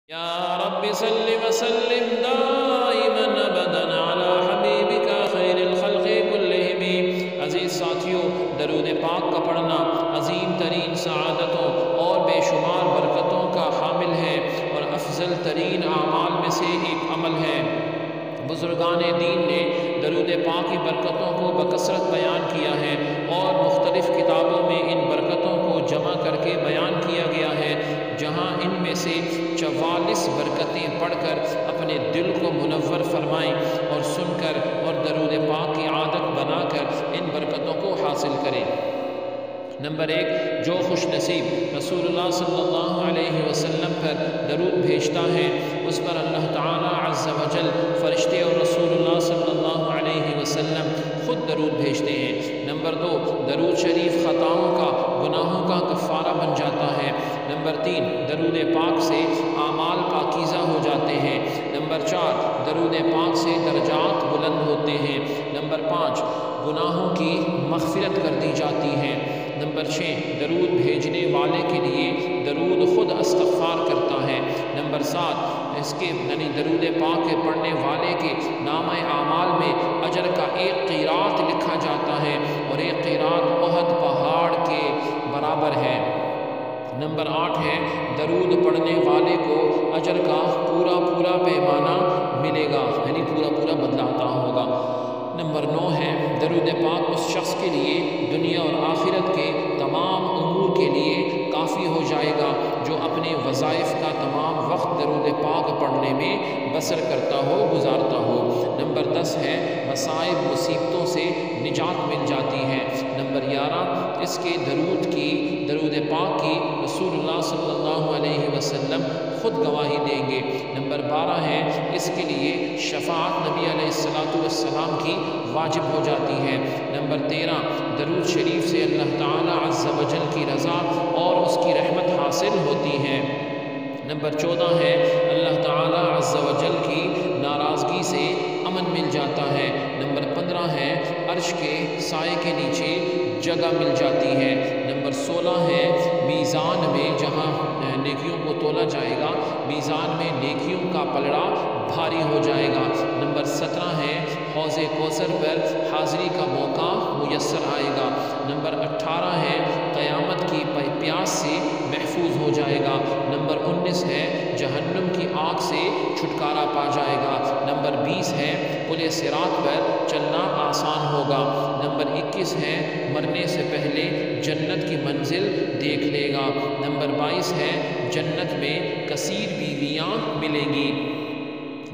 या रब्बि सल्लि व सल्लिम दाइमन अबदन अला हबीबिका खैरिल खल्क़ि कुल्लिहिम। अज़ीज़ साथियों, दरूद पाक का पढ़ना अज़ीम तरीन सआदतों और बेशुमार बरकतों का हामिल है और अफजल तरीन आमाल में से एक अमल है। बुज़ुर्गान दीन ने दरूद पाक की बरकतों को बकसरत बयान किया है और मुख्तलिफ़ किताबों में इन बरकतों को जमा करके बयान किया गया है, जहाँ इनमें से 44 बरकतें पढ़कर अपने दिल को मुनव्वर फरमाएं और सुनकर और दरूद पाक की आदत बनाकर इन बरकतों को हासिल करें। नंबर 1, जो खुश नसीब रसूलुल्लाह सल्लल्लाहु अलैहि वसल्लम पर दरूद भेजता है उस पर अल्लाह ताला अज़्ज़ व जल फ़रिश्ते और रसूलुल्लाह सल्लल्लाहु अलैहि वसल्लम ख़ुद दरूद भेजते हैं। नंबर 2, दरूद शरीफ ख़ताओं का गुनाहों का कफ़ारा बन जाता है। नंबर 3, दरूद पाक से आमाल पाकीज़ा हो जाते हैं। नंबर 4, दरूद पाक से दर्जात बुलंद होते हैं। नंबर 5, गुनाहों की मग़फ़िरत कर दी जाती है। नंबर 6, दरूद भेजने वाले के लिए दरूद ख़ुद इस्तग़फ़ार करता है। नंबर 7, इसके यानी दरूद पाक के पढ़ने वाले के नामे आमाल में अजर का एक क़ीरात लिखा जाता है और एक क़ीरात उहद पहाड़ के बराबर है। नंबर 8 है, दरूद पढ़ने वाले को अजर का पूरा पूरा पैमाना मिलेगा, यानी पूरा पूरा बदला अता होगा। नंबर 9 है, दरूद पाक उस शख्स के लिए दुनिया और आखिरत के तमाम उमूर के लिए काफ़ी हो जाएगा जो अपने वज़ाइफ का तमाम वक्त दरूद पाक पढ़ने में बसर करता हो, गुजारता हो। नंबर 10 है, मसाइब मुसीबतों से निजात मिल जाती है। नंबर 11, इसके दरूद पाक की रसूलुल्लाह सल्लल्लाहु अलैहि वसल्लम ख़ुद गवाही देंगे। नंबर 12 है, इसके लिए शफ़ाअत नबी अलैहिस्सलातु वस्सलाम की वाजिब हो जाती है। नंबर 13, दरूद शरीफ से अल्लाह ताला अज़्ज़ व जल की रज़ा और उसकी रहमत हासिल होती है। नंबर 14 है, अल्लाह ताला अज़्ज़ व जल की नाराज़गी से अमन मिल जाता है। नंबर 15 है, अर्श के साए के नीचे जगह मिल जाती है। नंबर 16 है, मीज़ान में जहाँ नेकियों को तोला जाएगा, मीज़ान में नेकियों का पलड़ा भारी हो जाएगा। नंबर 17 है, हौज़े कौसर पर हाज़िरी का मौका मुयस्सर आएगा। नंबर 18 है, क़यामत की प्यास से महफूज हो जाएगा। नंबर 19 है, जहन्नुम की आग से छुटकारा पा जाएगा। नंबर 20 है, पुले सिरात पर चलना आसान होगा। नंबर 21 है, मरने से पहले जन्नत की मंजिल देख लेगा। नंबर 22 है, जन्नत में कसीर बीवियाँ मिलेंगी।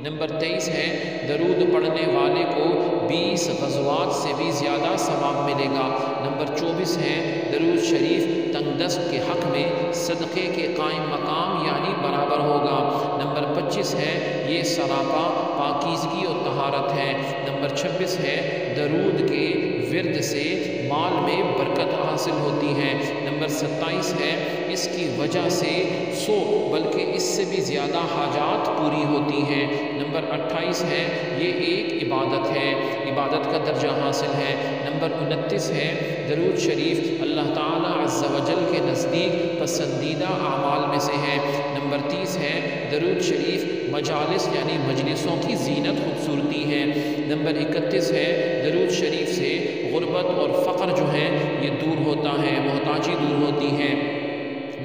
नंबर 23 है, दरूद पढ़ने वाले को 20 ग़ज़वात से भी ज़्यादा सवाब मिलेगा। नंबर 24 है, दरूद शरीफ तंगदस्त के हक़ में सदक़े के कायम मकाम यानी बराबर होगा। नंबर 25 है, ये सरापा पाकीज़गी और तहारत है। नंबर 26 है, दरूद के विर्द से माल में बरकत हासिल होती है। नंबर 27 है, इसकी वजह से 100 बल्कि इससे भी ज़्यादा हाजात पूरी होती हैं। नंबर 28 है, ये एक इबादत है, इबादत का दर्जा हासिल है। नंबर 29 है, दरूद शरीफ अल्लाह ताला अज़्ज़ व जल के नज़दीक पसंदीदा आमाल में से है। नंबर 30 है, दरूद शरीफ मजालिस यानी मजलिसों की ज़ीनत खूबसूरती है। नंबर 31 है, दरूद शरीफ से गुर्बत और फ़क़्र जो है ये दूर होता है, मोहताजी दूर होती है।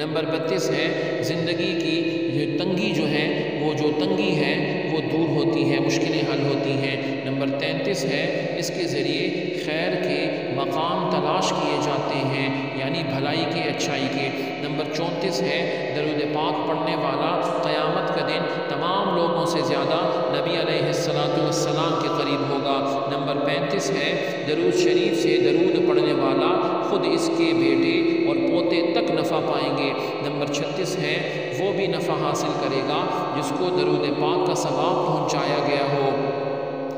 नंबर 32 है, ज़िंदगी की ये तंगी जो है वो दूर होती है, मुश्किलें हल होती हैं। नंबर 33 है, इसके ज़रिए खैर के मकाम तलाश किए जाते हैं यानी भलाई के, अच्छाई के। नंबर 34 है, दरूद पाक पढ़ने वाला क़यामत का दिन तमाम लोगों से ज़्यादा नबी अलैहिस्सलातु वस्सलाम के करीब होगा। नंबर 35 है, दरूद शरीफ से दरूद पढ़ने वाला ख़ुद इसके बेटे और पोते तक नफ़ा पाएंगे। नंबर 36 है, वो भी नफ़ा हासिल करेगा जिसको दरूद पाक का सवाब पहुँचाया गया हो।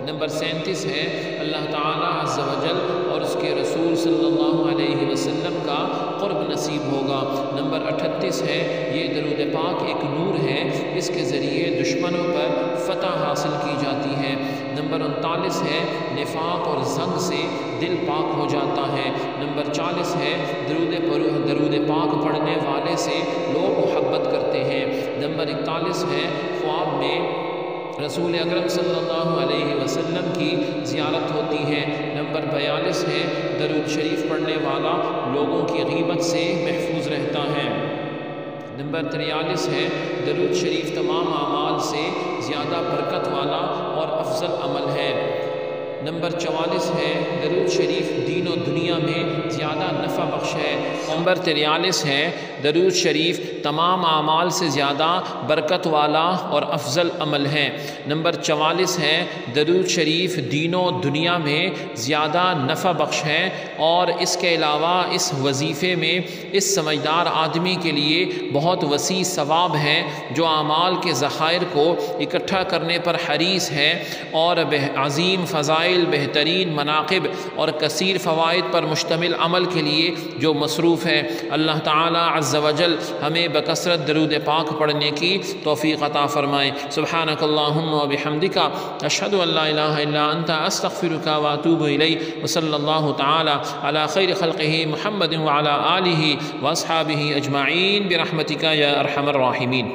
नंबर 37 है, अल्लाह ताला अज़्ज़ व जल और उसके रसूल सल्लल्लाहु अलैहि वसल्लम का قرب نصیب ہوگا۔ نمبر 38 ہے یہ درود پاک ایک نور ہے، اس کے ذریعے دشمنوں پر فتح حاصل کی جاتی ہے۔ نمبر 39 ہے نفاق اور زنگ سے دل پاک ہو جاتا ہے۔ نمبر 40 ہے درود پاک پڑھنے والے سے لوگ محبت کرتے ہیں۔ نمبر 41 ہے خواب میں رسول اکرم صلی اللہ علیہ وسلم کی زیارت ہوتی ہے۔ نمبر 42 ہے درود شریف پڑھنے والا لوگوں کی غیبت سے محفوظ رہتا ہے۔ نمبر 43 ہے درود شریف تمام اعمال سے زیادہ برکت والا اور افضل عمل ہے۔ نمبر 44 ہے درود شریف دین و دنیا میں زیادہ نفع بخش ہے۔ نمبر 43 ہے درود شریف تمام اعمال سے زیادہ برکت والا اور افضل عمل ہے۔ نمبر 44 ہے درود شریف دین و دنیا میں زیادہ نفع بخش ہے، اور اس کے علاوہ اس وظیفے میں اس سمجھدار آدمی کے لیے بہت وسیع ثواب ہے جو اعمال کے ذخائر کو اکٹھا کرنے پر حریص ہے اور عظیم فضائل، بہترین مناقب اور کثیر فوائد پر مشتمل عمل کے لیے جو مصروف ہے۔ اللہ تعالی عز و جل ہمیں بکثرت درود پاک پڑھنے کی توفیق عطا فرمائے۔ سبحانک اللہم و بحمدک، اشہد ان لا الہ الا انت، استغفرک و اتوب الیک، وصلی اللہ تعالی علی خیر خلقہ محمد وعلی آلہ واصحابہ اجمعین برحمتک یا ارحم الراحمین۔